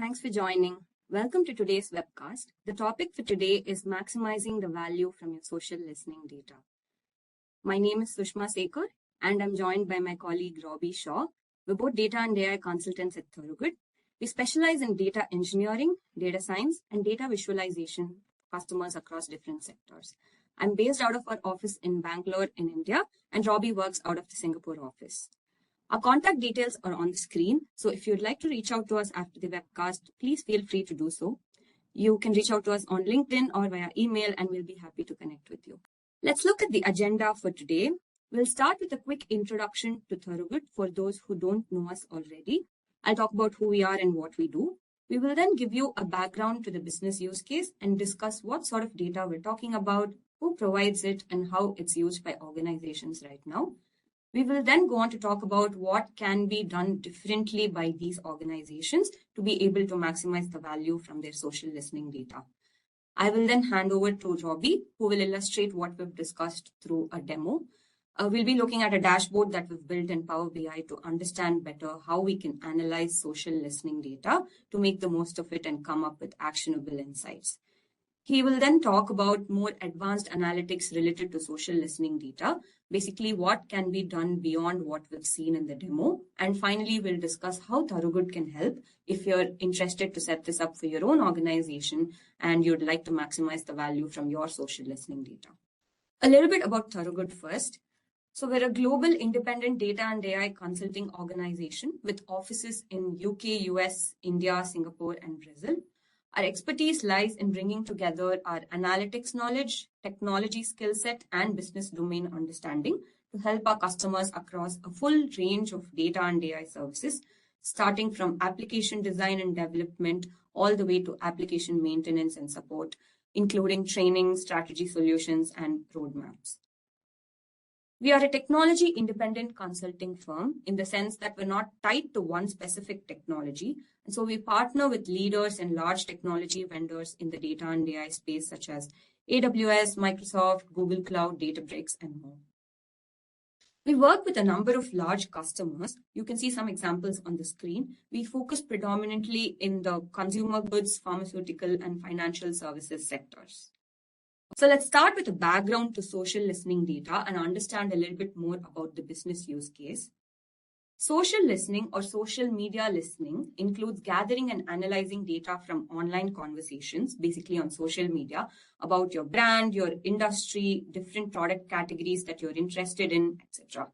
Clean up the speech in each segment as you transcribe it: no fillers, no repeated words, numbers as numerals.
Thanks for joining. Welcome to today's webcast. The topic for today is maximizing the value from your social listening data. My name is Sushma Sekhar, and I'm joined by my colleague Robbie Shaw. We're both data and AI consultants at Thorogood. We specialize in data engineering, data science, and data visualization for customers across different sectors. I'm based out of our office in Bangalore in India, and Robbie works out of the Singapore office. Our contact details are on the screen, so if you'd like to reach out to us after the webcast, please feel free to do so. You can reach out to us on LinkedIn or via email, and we'll be happy to connect with you. Let's look at the agenda for today. We'll start with a quick introduction to Thorogood for those who don't know us already. I'll talk about who we are and what we do. We will then give you a background to the business use case and discuss what sort of data we're talking about, who provides it, and how it's used by organizations right now. We will then go on to talk about what can be done differently by these organizations to be able to maximize the value from their social listening data. I will then hand over to Robbie, who will illustrate what we've discussed through a demo. We'll be looking at a dashboard that we've built in Power BI to understand better how we can analyze social listening data to make the most of it and come up with actionable insights. He will then talk about more advanced analytics related to social listening data, basically what can be done beyond what we've seen in the demo. And finally, we'll discuss how Thorogood can help if you're interested to set this up for your own organization and you'd like to maximize the value from your social listening data. A little bit about Thorogood first. So we're a global independent data and AI consulting organization with offices in UK, US, India, Singapore, and Brazil. Our expertise lies in bringing together our analytics knowledge, technology skill set, and business domain understanding to help our customers across a full range of data and AI services, starting from application design and development all the way to application maintenance and support, including training, strategy solutions, and roadmaps. We are a technology independent consulting firm in the sense that we're not tied to one specific technology. And so we partner with leaders and large technology vendors in the data and AI space, such as AWS, Microsoft, Google Cloud, Databricks, and more. We work with a number of large customers. You can see some examples on the screen. We focus predominantly in the consumer goods, pharmaceutical, and financial services sectors. So let's start with a background to social listening data and understand a little bit more about the business use case. Social listening or social media listening includes gathering and analyzing data from online conversations, basically on social media, about your brand, your industry, different product categories that you're interested in, etc.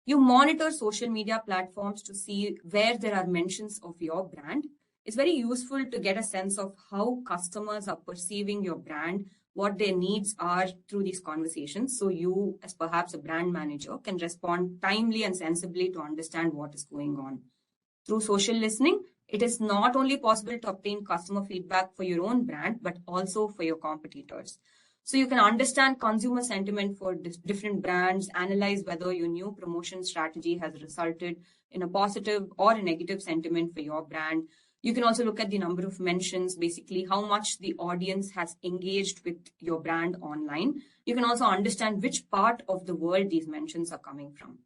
You monitor social media platforms to see where there are mentions of your brand. It's very useful to get a sense of how customers are perceiving your brand, what their needs are through these conversations. So you, as perhaps a brand manager, can respond timely and sensibly to understand what is going on. Through social listening, it is not only possible to obtain customer feedback for your own brand, but also for your competitors. So you can understand consumer sentiment for different brands, analyze whether your new promotion strategy has resulted in a positive or a negative sentiment for your brand. You can also look at the number of mentions, basically how much the audience has engaged with your brand online. You can also understand which part of the world these mentions are coming from.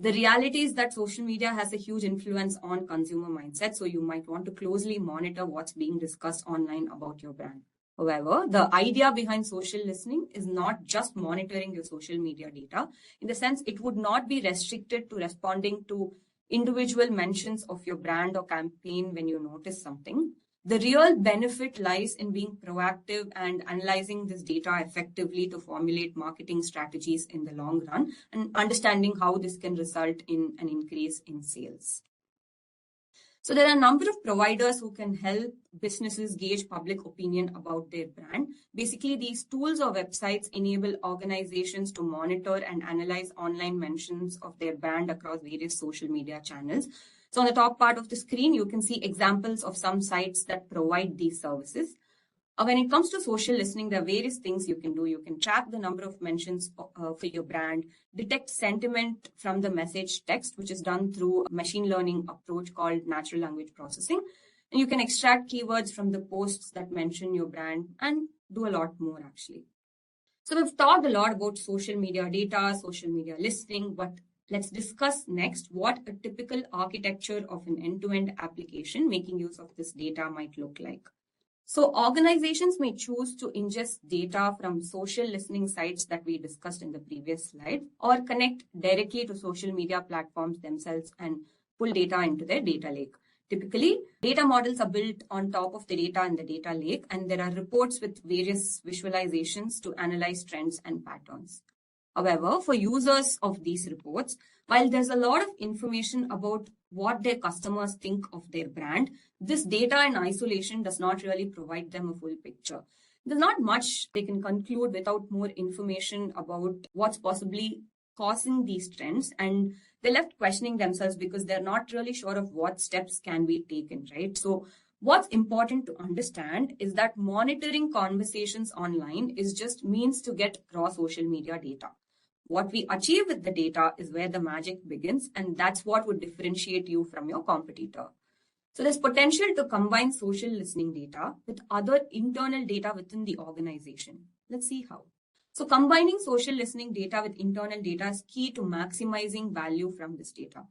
The reality is that social media has a huge influence on consumer mindset, so you might want to closely monitor what's being discussed online about your brand. However, the idea behind social listening is not just monitoring your social media data. In the sense, it would not be restricted to responding to individual mentions of your brand or campaign when you notice something. The real benefit lies in being proactive and analyzing this data effectively to formulate marketing strategies in the long run and understanding how this can result in an increase in sales. So there are a number of providers who can help businesses gauge public opinion about their brand. Basically, these tools or websites enable organizations to monitor and analyze online mentions of their brand across various social media channels. So on the top part of the screen, you can see examples of some sites that provide these services. When it comes to social listening, there are various things you can do. You can track the number of mentions for your brand, detect sentiment from the message text, which is done through a machine learning approach called natural language processing. And you can extract keywords from the posts that mention your brand and do a lot more actually. So we've talked a lot about social media data, social media listening, but Let's discuss next what a typical architecture of an end-to-end application making use of this data might look like. So organizations may choose to ingest data from social listening sites that we discussed in the previous slide, or connect directly to social media platforms themselves and pull data into their data lake. Typically, data models are built on top of the data in the data lake, and there are reports with various visualizations to analyze trends and patterns. However, for users of these reports, while there's a lot of information about what their customers think of their brand, this data in isolation does not really provide them a full picture. There's not much they can conclude without more information about what's possibly causing these trends, and they're left questioning themselves because they're not really sure of what steps can be taken, right? So what's important to understand is that monitoring conversations online is just means to get raw social media data. What we achieve with the data is where the magic begins, and that's what would differentiate you from your competitor. So there's potential to combine social listening data with other internal data within the organization. Let's see how. So combining social listening data with internal data is key to maximizing value from this data.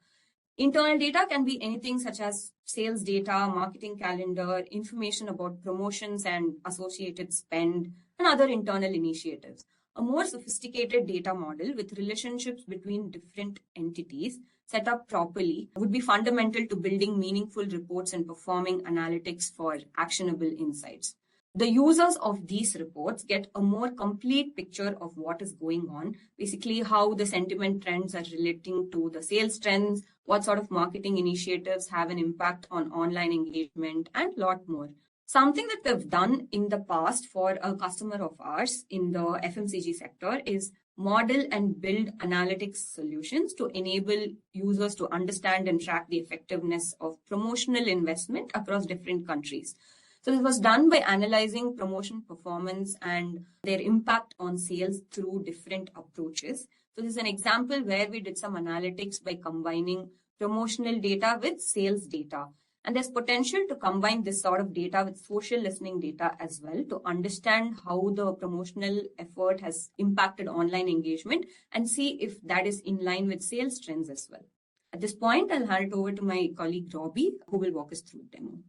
Internal data can be anything such as sales data, marketing calendar, information about promotions and associated spend, and other internal initiatives. A more sophisticated data model with relationships between different entities set up properly would be fundamental to building meaningful reports and performing analytics for actionable insights. The users of these reports get a more complete picture of what is going on, basically how the sentiment trends are relating to the sales trends, what sort of marketing initiatives have an impact on online engagement, and a lot more. Something that we've done in the past for a customer of ours in the FMCG sector is model and build analytics solutions to enable users to understand and track the effectiveness of promotional investment across different countries. So this was done by analyzing promotion performance and their impact on sales through different approaches. So this is an example where we did some analytics by combining promotional data with sales data. And there's potential to combine this sort of data with social listening data as well to understand how the promotional effort has impacted online engagement and see if that is in line with sales trends as well. At this point, I'll hand it over to my colleague Robbie, who will walk us through the demo.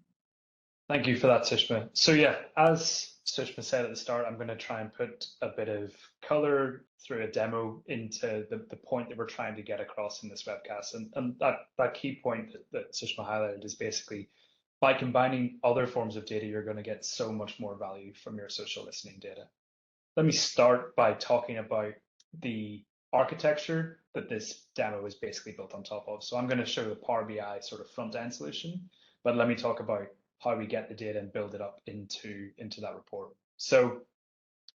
Thank you for that, Sushma. So yeah, as Sushma said at the start, I'm going to try and put a bit of color through a demo into the point that we're trying to get across in this webcast. And that key point that Sushma highlighted is basically by combining other forms of data, you're going to get so much more value from your social listening data. Let me start by talking about the architecture that this demo is basically built on top of. So I'm going to show the Power BI sort of front end solution, but let me talk about how we get the data and build it up into that report. So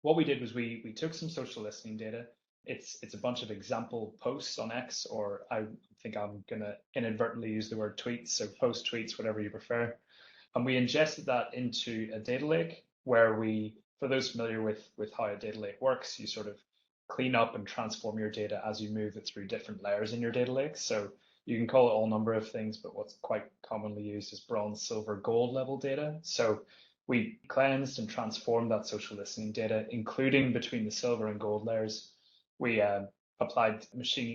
what we did was we took some social listening data. It's a bunch of example posts on X, or I think I'm gonna inadvertently use the word tweets, so post tweets, whatever you prefer. And we ingested that into a data lake where we, for those familiar with how a data lake works, you sort of clean up and transform your data as you move it through different layers in your data lake. So you can call it all number of things, but what's quite commonly used is bronze, silver, gold level data. So we cleansed and transformed that social listening data, including between the silver and gold layers. We applied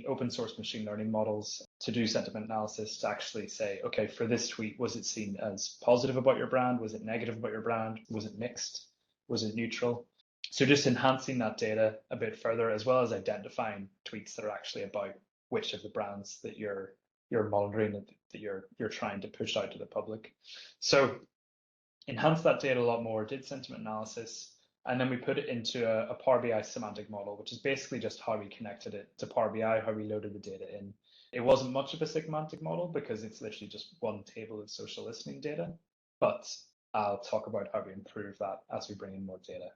open source machine learning models to do sentiment analysis to actually say, okay, for this tweet, was it seen as positive about your brand? Was it negative about your brand? Was it mixed? Was it neutral? So just enhancing that data a bit further, as well as identifying tweets that are actually about which of the brands that you're monitoring, that you're trying to push out to the public. So enhance that data a lot more, did sentiment analysis, and then we put it into a Power BI semantic model, which is basically just how we connected it to Power BI, how we loaded the data in. It wasn't much of a semantic model because it's literally just one table of social listening data, but I'll talk about how we improve that as we bring in more data.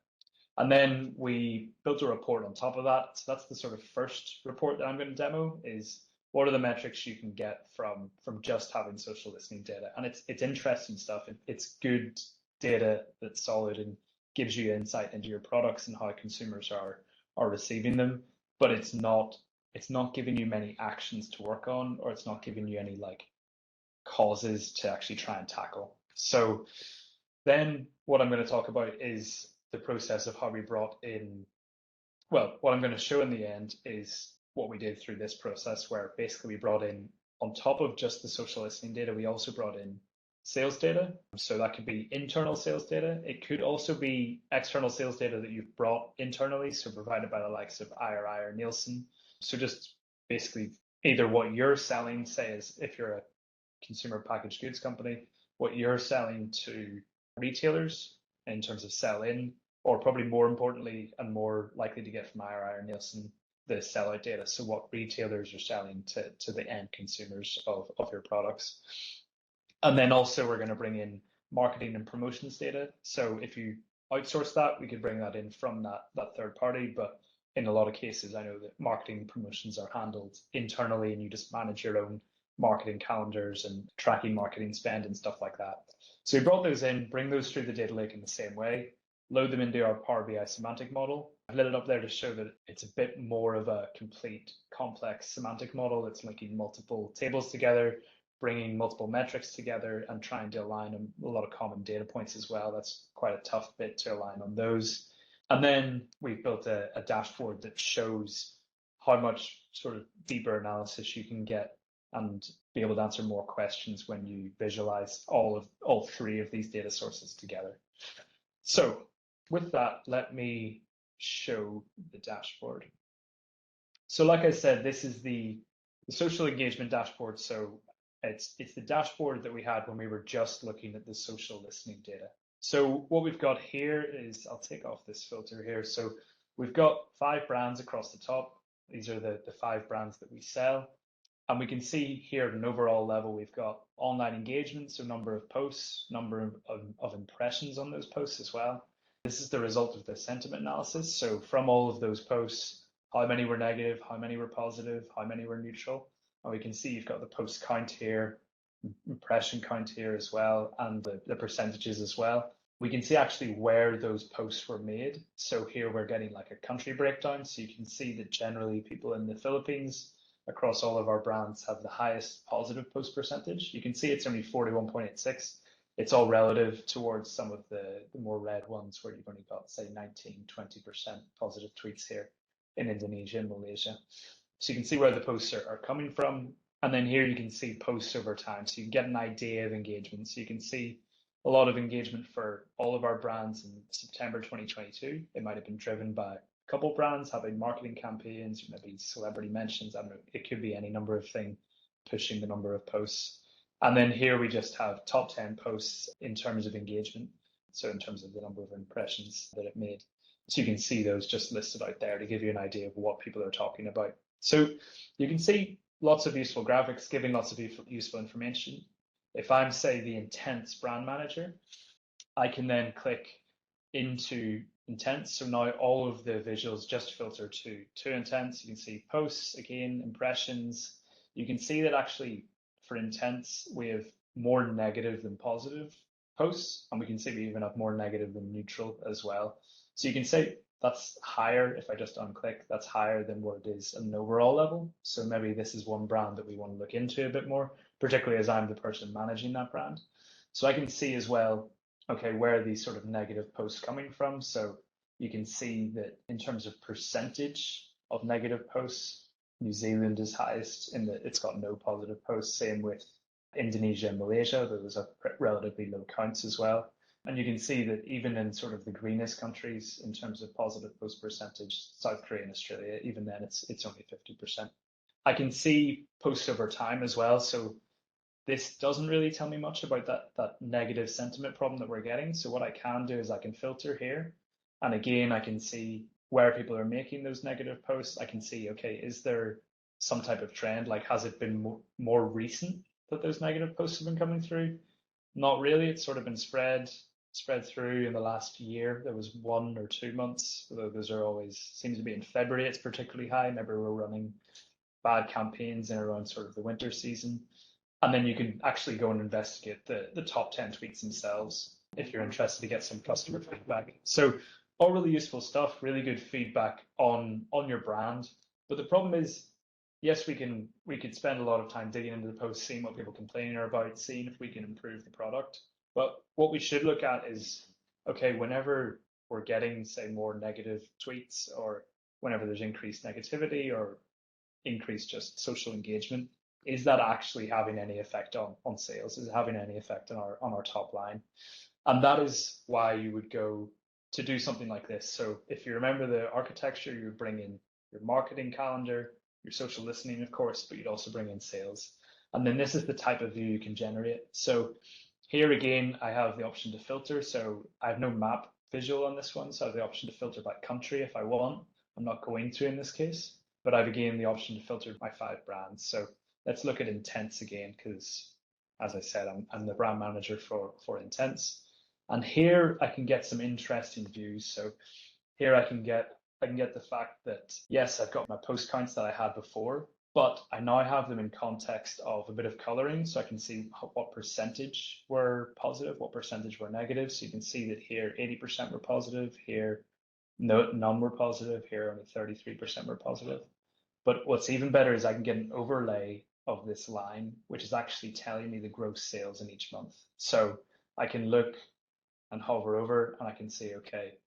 And then we built a report on top of that. So that's the sort of first report that I'm going to demo, is what are the metrics you can get from just having social listening data. And it's interesting stuff. It's good data that's solid and gives you insight into your products and how consumers are receiving them, but it's not giving you many actions to work on, or it's not giving you any like causes to actually try and tackle. So then what I'm going to talk about is the process of how we brought in, well, what I'm going to show in the end is what we did through this process, where basically we brought in, on top of just the social listening data, we also brought in sales data. So that could be internal sales data. It could also be external sales data that you've brought internally, so provided by the likes of IRI or Nielsen. So just basically either what you're selling, say, is if you're a consumer packaged goods company, what you're selling to retailers in terms of sell in, or probably more importantly and more likely to get from IRI or Nielsen, the sellout data. So what retailers are selling to the end consumers of your products. And then also we're going to bring in marketing and promotions data. So if you outsource that, we could bring that in from that third party. But in a lot of cases, I know that marketing and promotions are handled internally and you just manage your own marketing calendars and tracking marketing spend and stuff like that. So we brought those in, bring those through the data lake in the same way, load them into our Power BI semantic model. I've lit it up there to show that it's a bit more of a complete, complex semantic model that's linking multiple tables together, bringing multiple metrics together and trying to align on a lot of common data points as well. That's quite a tough bit to align on those. And then we've built a dashboard that shows how much sort of deeper analysis you can get and be able to answer more questions when you visualize all three of these data sources together. So with that, let me show the dashboard. So like I said, this is the social engagement dashboard. So it's the dashboard that we had when we were just looking at the social listening data. So what we've got here is, I'll take off this filter here. So we've got 5 brands across the top. These are the 5 brands that we sell. And we can see here at an overall level, we've got online engagement, so number of posts, number of impressions on those posts as well. This is the result of the sentiment analysis. So from all of those posts, how many were negative, how many were positive, how many were neutral. And we can see you've got the post count here, impression count here as well, and the percentages as well. We can see actually where those posts were made. So here we're getting like a country breakdown. So you can see that generally people in the Philippines across all of our brands have the highest positive post percentage. You can see it's only 41.86. It's all relative towards some of the more red ones where you've only got, say, 19, 20% positive tweets here in Indonesia and Malaysia. So you can see where the posts are coming from. And then here you can see posts over time. So you can get an idea of engagement. So you can see a lot of engagement for all of our brands in September 2022. It might have been driven by a couple of brands having marketing campaigns, maybe celebrity mentions. I don't know, it could be any number of things pushing the number of posts. And then here we just have top 10 posts in terms of engagement. So in terms of the number of impressions that it made. So you can see those just listed out there to give you an idea of what people are talking about. So you can see lots of useful graphics giving lots of useful information. If I'm, say, the Intents brand manager, I can then click into Intents. So now all of the visuals just filter to Intents. You can see posts, again, impressions. You can see that actually for Intents, we have more negative than positive posts, and we can see we even have more negative than neutral as well. So you can say that's higher. If I just unclick, that's higher than what it is at an overall level. So maybe this is one brand that we want to look into a bit more, particularly as I'm the person managing that brand. So I can see as well, okay, where are these sort of negative posts coming from? So you can see that in terms of percentage of negative posts, New Zealand is highest in that it's got no positive posts. Same with Indonesia and Malaysia, those are relatively low counts as well. And you can see that even in sort of the greenest countries in terms of positive post percentage, South Korea and Australia, even then it's only 50%. I can see posts over time as well. So this doesn't really tell me much about that negative sentiment problem that we're getting. So what I can do is I can filter here. And again, I can see where people are making those negative posts. I can see, okay, is there some type of trend? Like, has it been more recent that those negative posts have been coming through? Not really. It's sort of been spread through in the last year. There was 1 or 2 months, although those are always, seems to be in February, it's particularly high. Maybe we're running bad campaigns in around sort of the winter season. And then you can actually go and investigate the top 10 tweets themselves if you're interested to get some customer feedback. So all really useful stuff, really good feedback on your brand. But the problem is, yes, we could spend a lot of time digging into the posts, seeing what people complaining about, seeing if we can improve the product. But what we should look at is, okay, whenever we're getting, say, more negative tweets, or whenever there's increased negativity, or increase just social engagement, is that actually having any effect on sales? Is it having any effect on our top line? And that is why you would go to do something like this. So if you remember the architecture, you would bring in your marketing calendar, your social listening, of course, but you'd also bring in sales. And then this is the type of view you can generate. So here again, I have the option to filter. So I have no map visual on this one. So I have the option to filter by country if I want. I'm not going to in this case, but I've again the option to filter my 5 brands. So let's look at Intense again, because as I said, I'm the brand manager for Intense. And here I can get some interesting views. So here I can get the fact that, yes, I've got my post counts that I had before, but I now have them in context of a bit of coloring. So I can see what percentage were positive, what percentage were negative. So you can see that here 80% were positive, here none were positive, here only 33% were positive. But what's even better is I can get an overlay of this line, which is actually telling me the gross sales in each month. So I can look and hover over and I can see, okay,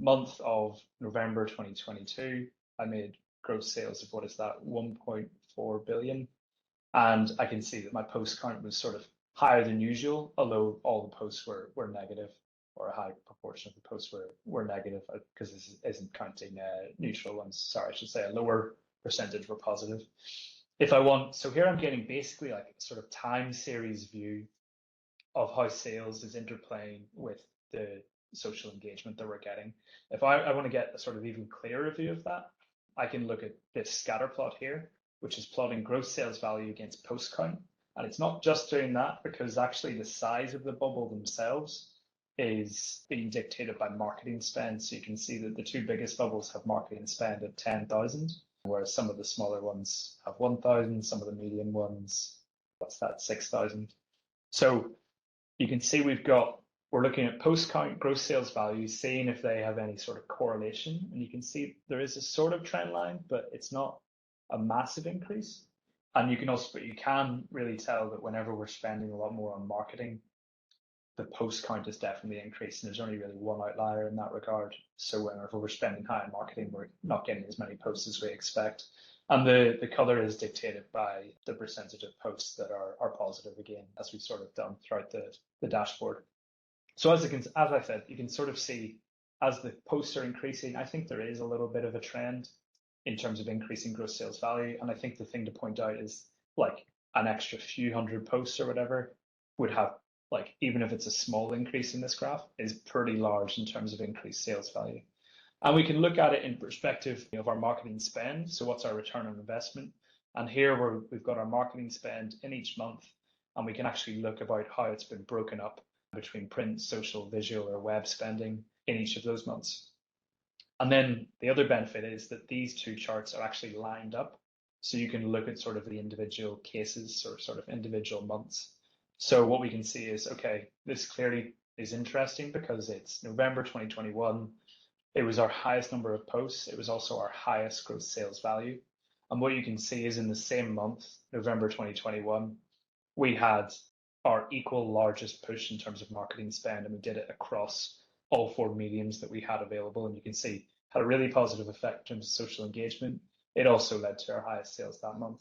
month of November 2022, I made gross sales of, what is that, 1.4 billion. And I can see that my post count was sort of higher than usual, although all the posts were negative, or a high proportion of the posts were negative, because this isn't counting neutral ones. Sorry, I should say a lower percentage were positive. If I want, so here I'm getting basically like a sort of time series view of how sales is interplaying with the social engagement that we're getting. If I want to get a sort of even clearer view of that, I can look at this scatter plot here, which is plotting gross sales value against post count. And it's not just doing that, because actually the size of the bubble themselves is being dictated by marketing spend. So you can see that the 2 biggest bubbles have marketing spend of 10,000, whereas some of the smaller ones have 1,000, some of the medium ones, what's that, 6,000. So you can see we're looking at post count gross sales values, seeing if they have any sort of correlation. And you can see there is a sort of trend line, but it's not a massive increase. And you can really tell that whenever we're spending a lot more on marketing, the post count is definitely increasing. There's only really one outlier in that regard. So whenever we're spending high on marketing, we're not getting as many posts as we expect. And the color is dictated by the percentage of posts that are positive, again, as we've sort of done throughout the dashboard. So as I said, you can sort of see as the posts are increasing, I think there is a little bit of a trend in terms of increasing gross sales value. And I think the thing to point out is like an extra few hundred posts or whatever would have, like, even if it's a small increase in this graph, is pretty large in terms of increased sales value. And we can look at it in perspective of our marketing spend. So what's our return on investment? And here we've got our marketing spend in each month, and we can actually look about how it's been broken up between print, social, visual, or web spending in each of those months. And then the other benefit is that these 2 charts are actually lined up. So you can look at sort of the individual cases or sort of individual months. So what we can see is, okay, this clearly is interesting because it's November 2021. It was our highest number of posts. It was also our highest gross sales value. And what you can see is in the same month, November 2021, we had our equal largest push in terms of marketing spend, and we did it across all 4 mediums that we had available. And you can see had a really positive effect in terms of social engagement. It also led to our highest sales that month.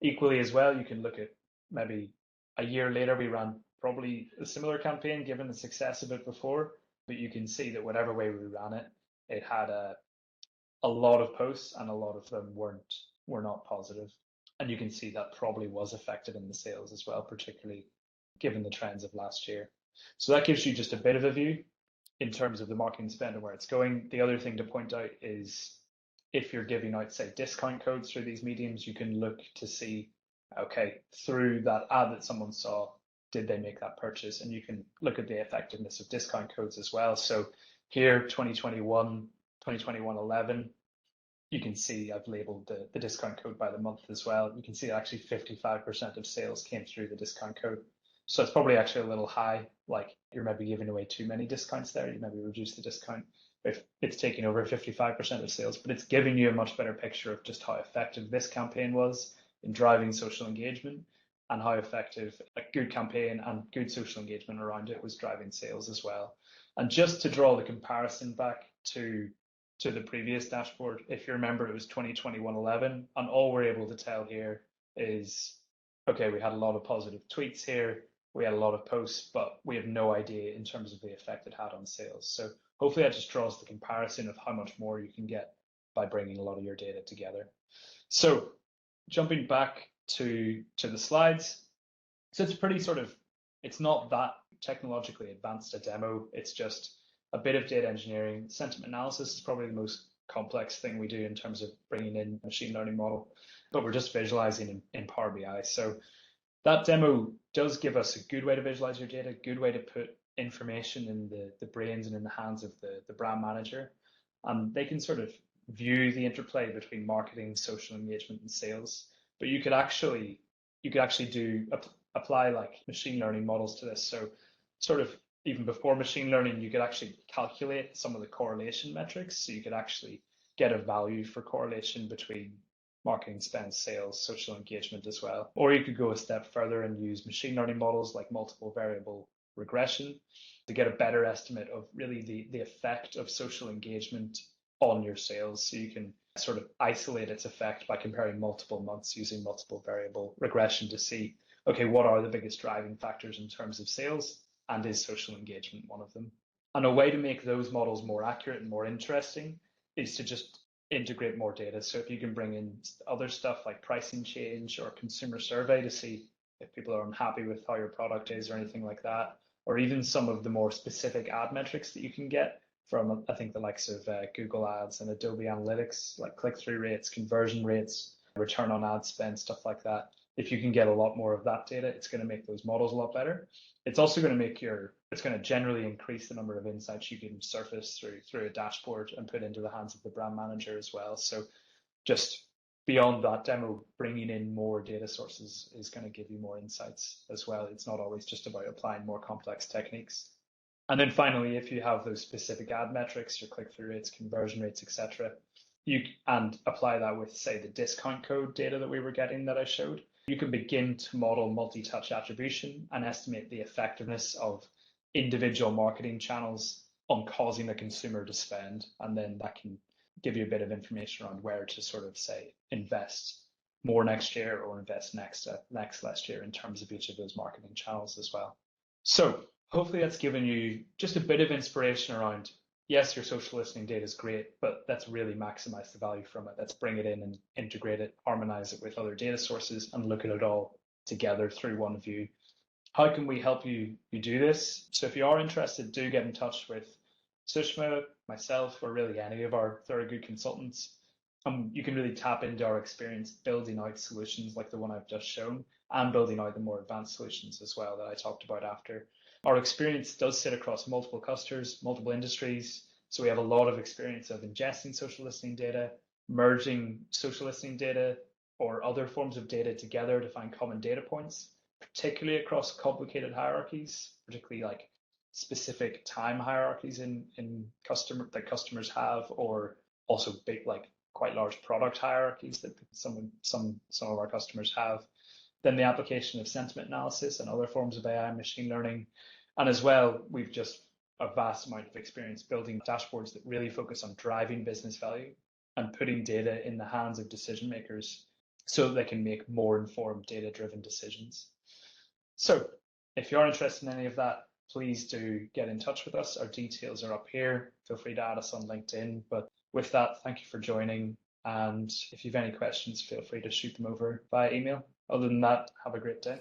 Equally as well, you can look at maybe a year later, we ran probably a similar campaign given the success of it before, but you can see that whatever way we ran it, it had a lot of posts, and a lot of them were not positive. And you can see that probably was affected in the sales as well, particularly given the trends of last year. So that gives you just a bit of a view in terms of the marketing spend and where it's going. The other thing to point out is if you're giving out, say, discount codes through these mediums, you can look to see, okay, through that ad that someone saw, did they make that purchase? And you can look at the effectiveness of discount codes as well. So here, 2021, 11, you can see I've labeled the discount code by the month as well. You can see actually 55% of sales came through the discount code. So it's probably actually a little high, like you're maybe giving away too many discounts there. You maybe reduce the discount if it's taking over 55% of sales, but it's giving you a much better picture of just how effective this campaign was in driving social engagement, and how effective a good campaign and good social engagement around it was driving sales as well. And just to draw the comparison back to to the previous dashboard. If you remember, it was 2021-11, and all we're able to tell here is, okay, we had a lot of positive tweets here, we had a lot of posts, but we have no idea in terms of the effect it had on sales. So hopefully that just draws the comparison of how much more you can get by bringing a lot of your data together. So jumping back to the slides, so it's pretty it's not that technologically advanced a demo. It's just a bit of data engineering. Sentiment analysis is probably the most complex thing we do in terms of bringing in a machine learning model, but we're just visualizing in Power BI. So that demo does give us a good way to visualize your data, good way to put information in the brains and in the hands of the brand manager. And they can sort of view the interplay between marketing, social engagement, and sales. But you could actually apply like machine learning models to this. So sort of even before machine learning, you could actually calculate some of the correlation metrics. So you could actually get a value for correlation between marketing spend, sales, social engagement as well. Or you could go a step further and use machine learning models like multiple variable regression to get a better estimate of really the effect of social engagement on your sales. So you can sort of isolate its effect by comparing multiple months using multiple variable regression to see, okay, what are the biggest driving factors in terms of sales, and is social engagement one of them? And a way to make those models more accurate and more interesting is to just integrate more data. So if you can bring in other stuff like pricing change or consumer survey to see if people are unhappy with how your product is or anything like that, or even some of the more specific ad metrics that you can get from, I think, the likes of Google Ads and Adobe Analytics, like click-through rates, conversion rates, return on ad spend, stuff like that. If you can get a lot more of that data, it's going to make those models a lot better. It's also going to it's going to generally increase the number of insights you can surface through a dashboard and put into the hands of the brand manager as well. So just beyond that demo, bringing in more data sources is going to give you more insights as well. It's not always just about applying more complex techniques. And then finally, if you have those specific ad metrics, your click-through rates, conversion rates, etc., and apply that with, say, the discount code data that we were getting that I showed, you can begin to model multi-touch attribution and estimate the effectiveness of individual marketing channels on causing a consumer to spend. And then that can give you a bit of information around where to sort of, say, invest more next year or invest next last year in terms of each of those marketing channels as well. So hopefully that's given you just a bit of inspiration around, yes, your social listening data is great, but let's really maximize the value from it. Let's bring it in and integrate it, harmonize it with other data sources, and look at it all together through one view. How can we help you do this? So if you are interested, do get in touch with Sushma, myself, or really any of our Thorogood consultants. You can really tap into our experience building out solutions like the one I've just shown, and building out the more advanced solutions as well that I talked about after. Our experience does sit across multiple clusters, multiple industries. So we have a lot of experience of ingesting social listening data, merging social listening data or other forms of data together to find common data points, particularly across complicated hierarchies, particularly like specific time hierarchies in that customers have, or also big, like quite large product hierarchies that some of our customers have. Then the application of sentiment analysis and other forms of AI and machine learning. And as well, we've just a vast amount of experience building dashboards that really focus on driving business value and putting data in the hands of decision makers so they can make more informed data-driven decisions. So if you're interested in any of that, please do get in touch with us. Our details are up here. Feel free to add us on LinkedIn. But with that, thank you for joining. And if you have any questions, feel free to shoot them over via email. Other than that, have a great day.